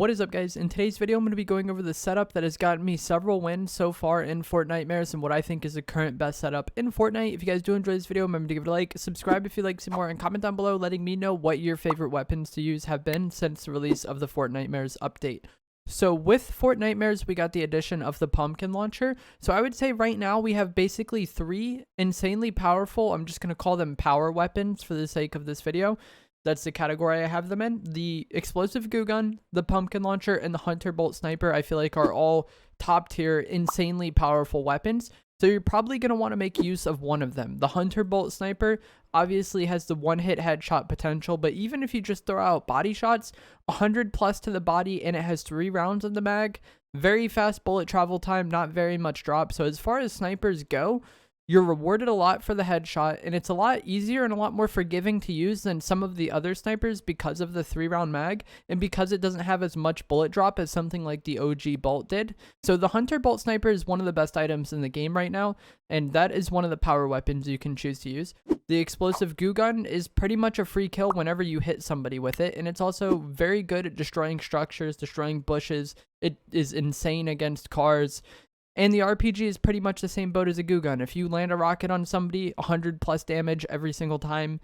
What is up, guys? In today's video, I'm going to be going over the setup that has gotten me several wins so far in Fortnitemares and what I think is the current best setup in Fortnite. If you guys do enjoy this video, remember to give it a like, subscribe if you'd like to see more, and comment down below letting me know what your favorite weapons to use have been since the release of the Fortnitemares update. So with Fortnitemares, we got the addition of the pumpkin launcher. So I would say right now we have basically three insanely powerful, I'm just going to call them power weapons for the sake of this video. That's the category I have them in. The explosive goo gun, the pumpkin launcher, and the hunter bolt sniper I feel like are all top tier, insanely powerful weapons. So you're probably going to want to make use of one of them. The hunter bolt sniper obviously has the one hit headshot potential, but even if you just throw out body shots, 100 plus to the body, and it has 3 rounds in the mag, very fast bullet travel time, not very much drop. So as far as snipers go, you're rewarded a lot for the headshot, and it's a lot easier and a lot more forgiving to use than some of the other snipers because of the 3-round mag and because it doesn't have as much bullet drop as something like the OG bolt did. So the hunter bolt sniper is one of the best items in the game right now, and that is one of the power weapons you can choose to use. The explosive goo gun is pretty much a free kill whenever you hit somebody with it, and it's also very good at destroying structures, destroying bushes. It is insane against cars. And the RPG is pretty much the same boat as a goo gun. If you land a rocket on somebody, 100 plus damage every single time.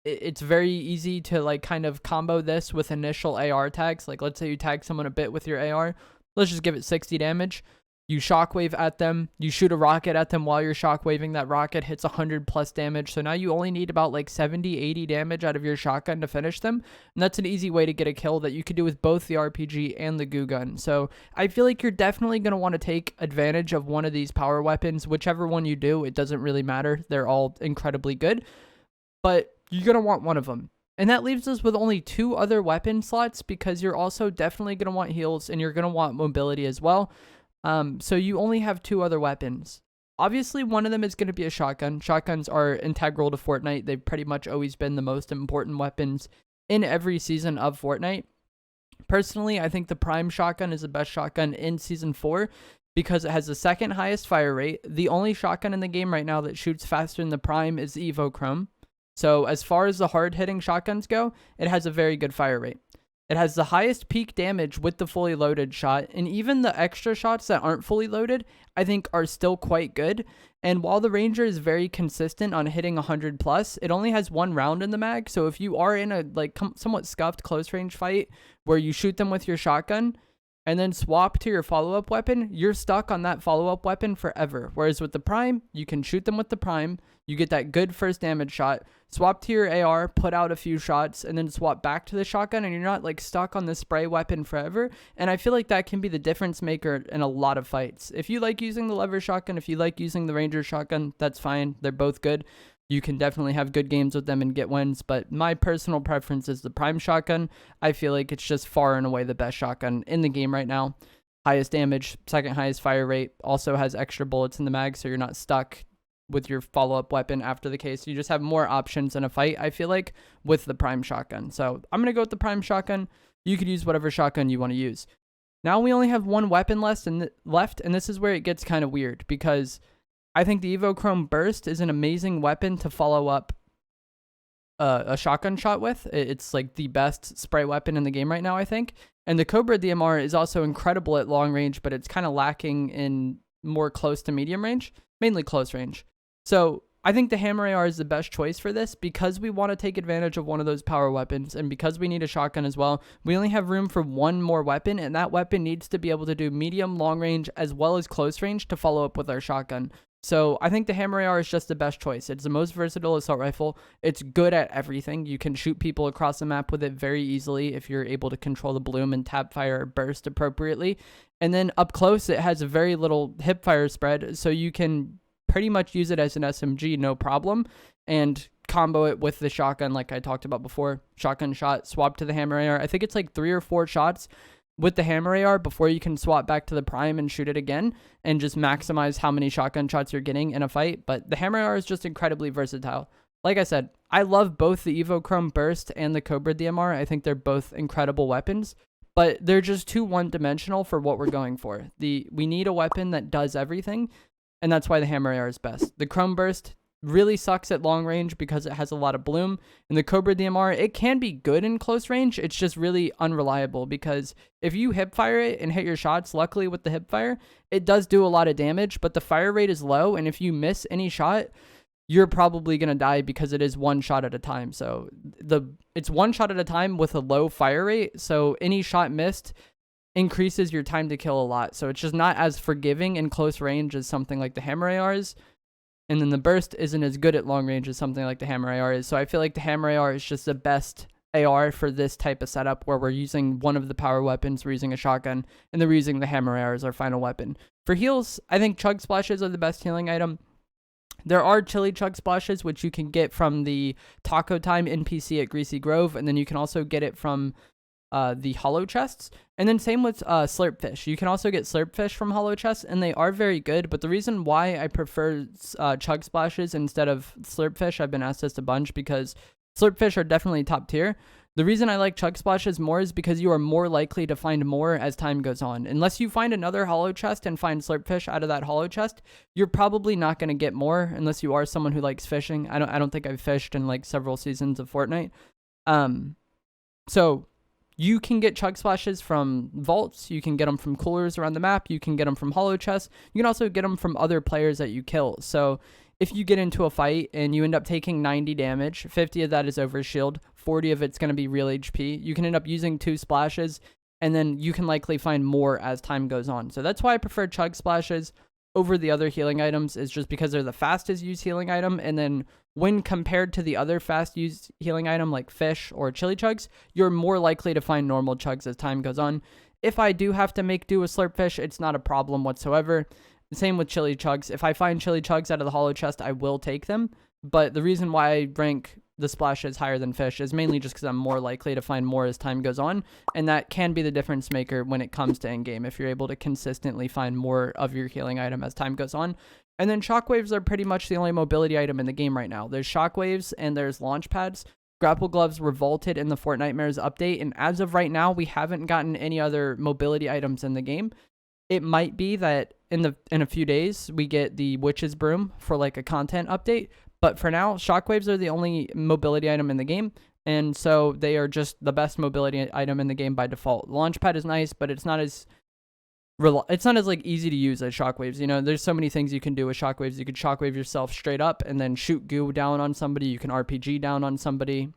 It's very easy to like kind of combo this with initial AR tags. Like let's say you tag someone a bit with your AR. Let's just give it 60 damage. You shockwave at them, you shoot a rocket at them while you're shockwaving, that rocket hits 100 plus damage. So now you only need about like 70, 80 damage out of your shotgun to finish them. And that's an easy way to get a kill that you could do with both the RPG and the goo gun. So I feel like you're definitely going to want to take advantage of one of these power weapons. Whichever one you do, it doesn't really matter. They're all incredibly good. But you're going to want one of them. And that leaves us with only 2 other weapon slots because you're also definitely going to want heals and you're going to want mobility as well. So you only have 2 other weapons. Obviously, one of them is going to be a shotgun. Shotguns are integral to Fortnite. They've pretty much always been the most important weapons in every season of Fortnite. Personally, I think the Prime shotgun is the best shotgun in Season 4 because it has the second highest fire rate. The only shotgun in the game right now that shoots faster than the Prime is the Evo Chrome. So as far as the hard-hitting shotguns go, it has a very good fire rate. It has the highest peak damage with the fully loaded shot, and even the extra shots that aren't fully loaded, I think are still quite good. And while the Ranger is very consistent on hitting 100 plus, it only has 1 round in the mag. So if you are in a like somewhat scuffed close range fight where you shoot them with your shotgun and then swap to your follow-up weapon, you're stuck on that follow-up weapon forever. Whereas with the Prime, you can shoot them with the Prime, you get that good first damage shot, swap to your AR, put out a few shots, and then swap back to the shotgun, and you're not like stuck on the spray weapon forever. And I feel like that can be the difference maker in a lot of fights. If you like using the lever shotgun, if you like using the Ranger shotgun, that's fine. They're both good. You can definitely have good games with them and get wins, but my personal preference is the Prime shotgun. I feel like it's just far and away the best shotgun in the game right now. Highest damage, second highest fire rate, also has extra bullets in the mag, so you're not stuck with your follow-up weapon after the case. You just have more options in a fight, I feel like, with the Prime shotgun. So I'm going to go with the Prime shotgun. You could use whatever shotgun you want to use. Now we only have 1 weapon left, and this is where it gets kind of weird because I think the Evo Chrome Burst is an amazing weapon to follow up a shotgun shot with. It's like the best spray weapon in the game right now, I think. And the Cobra DMR is also incredible at long range, but it's kind of lacking in more close to medium range, mainly close range. So I think the Hammer AR is the best choice for this because we want to take advantage of one of those power weapons, and because we need a shotgun as well. We only have room for 1 more weapon, and that weapon needs to be able to do medium, long range, as well as close range to follow up with our shotgun. So I think the Hammer AR is just the best choice. It's the most versatile assault rifle. It's good at everything. You can shoot people across the map with it very easily if you're able to control the bloom and tap fire or burst appropriately. And then up close, it has a very little hip fire spread, so you can pretty much use it as an SMG, no problem, and combo it with the shotgun like I talked about before. Shotgun shot, swap to the Hammer AR. I think it's like 3 or 4 shots with the Hammer AR before you can swap back to the Prime and shoot it again and just maximize how many shotgun shots you're getting in a fight. But the Hammer AR is just incredibly versatile. Like I said, I love both the Evo Chrome Burst and the Cobra DMR. I think they're both incredible weapons, but they're just too one-dimensional for what we're going for. We need a weapon that does everything, and that's why the Hammer AR is best. The Chrome Burst really sucks at long range because it has a lot of bloom. And the Cobra DMR, it can be good in close range. It's just really unreliable because if you hip fire it and hit your shots, luckily with the hip fire, it does do a lot of damage, but the fire rate is low. And if you miss any shot, you're probably going to die because it is one shot at a time. So it's one shot at a time with a low fire rate. So any shot missed increases your time to kill a lot. So it's just not as forgiving in close range as something like the Hammer AR is. And then the burst isn't as good at long range as something like the Hammer AR is. So I feel like the Hammer AR is just the best AR for this type of setup where we're using one of the power weapons, we're using a shotgun, and then we're using the Hammer AR as our final weapon. For heals, I think Chug Splashes are the best healing item. There are chili Chug Splashes, which you can get from the Taco Time NPC at Greasy Grove, and then you can also get it from the hollow chests. And then same with slurp fish. You can also get slurp fish from hollow chests, and they are very good. But the reason why I prefer Chug Splashes instead of slurp fish, I've been asked this a bunch, because slurp fish are definitely top tier. The reason I like Chug Splashes more is because you are more likely to find more as time goes on. Unless you find another hollow chest and find slurp fish out of that hollow chest, you're probably not going to get more unless you are someone who likes fishing. I don't think I've fished in like several seasons of Fortnite. So you can get Chug Splashes from vaults, you can get them from coolers around the map, you can get them from hollow chests, you can also get them from other players that you kill. So if you get into a fight and you end up taking 90 damage, 50 of that is over shield, 40 of it's going to be real HP, you can end up using 2 splashes, and then you can likely find more as time goes on. So that's why I prefer Chug Splashes over the other healing items, is just because they're the fastest used healing item, and then when compared to the other fast used healing item like fish or chili chugs, you're more likely to find normal chugs as time goes on. If I do have to make do with slurp fish, it's not a problem whatsoever. Same with chili chugs. If I find chili chugs out of the hollow chest, I will take them. But the reason why I rank the splashes higher than fish is mainly just because I'm more likely to find more as time goes on. And that can be the difference maker when it comes to endgame, if you're able to consistently find more of your healing item as time goes on. And then shockwaves are pretty much the only mobility item in the game right now. There's shockwaves and there's launch pads. Grapple gloves were vaulted in the Fortnitemares update. And as of right now, we haven't gotten any other mobility items in the game. It might be that in a few days we get the witch's broom for like a content update, but for now shockwaves are the only mobility item in the game, and so they are just the best mobility item in the game by default. Launchpad is nice, but it's not as like easy to use as shockwaves. You know, there's so many things you can do with shockwaves. You could shockwave yourself straight up and then shoot goo down on somebody. You can RPG down on somebody,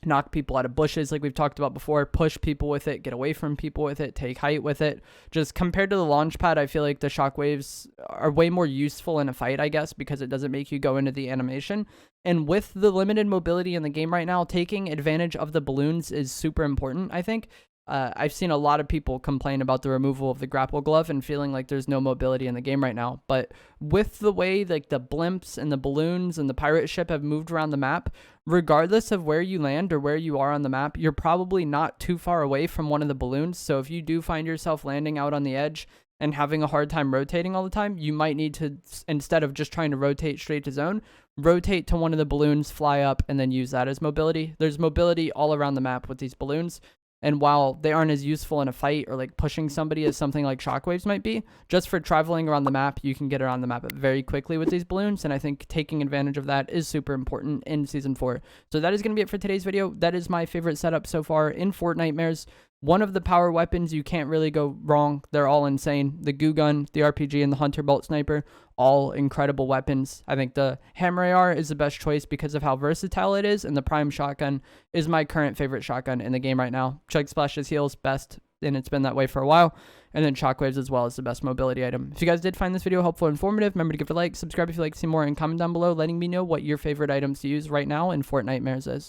knock people out of bushes like we've talked about before, push people with it, get away from people with it, take height with it. Just compared to the launch pad, I feel like the shockwaves are way more useful in a fight, I guess, because it doesn't make you go into the animation. And with the limited mobility in the game right now, taking advantage of the balloons is super important, I think. I've seen a lot of people complain about the removal of the grapple glove and feeling like there's no mobility in the game right now. But with the way like the blimps and the balloons and the pirate ship have moved around the map, regardless of where you land or where you are on the map, you're probably not too far away from one of the balloons. So if you do find yourself landing out on the edge and having a hard time rotating all the time, you might need to, instead of just trying to rotate straight to zone, rotate to one of the balloons, fly up, and then use that as mobility. There's mobility all around the map with these balloons. And while they aren't as useful in a fight or like pushing somebody as something like shockwaves might be, just for traveling around the map, you can get around the map very quickly with these balloons. And I think taking advantage of that is super important in Season 4. So that is going to be it for today's video. That is my favorite setup so far in Fortnitemares. One of the power weapons, you can't really go wrong. They're all insane. The goo gun, the RPG, and the hunter bolt sniper, all incredible weapons. I think the hammer AR is the best choice because of how versatile it is, and the prime shotgun is my current favorite shotgun in the game right now. Chug Splashes heals best, and it's been that way for a while. And then shockwaves as well as the best mobility item. If you guys did find this video helpful or informative, remember to give it a like, subscribe if you'd like to see more, and comment down below letting me know what your favorite items to use right now in Fortnitemares is.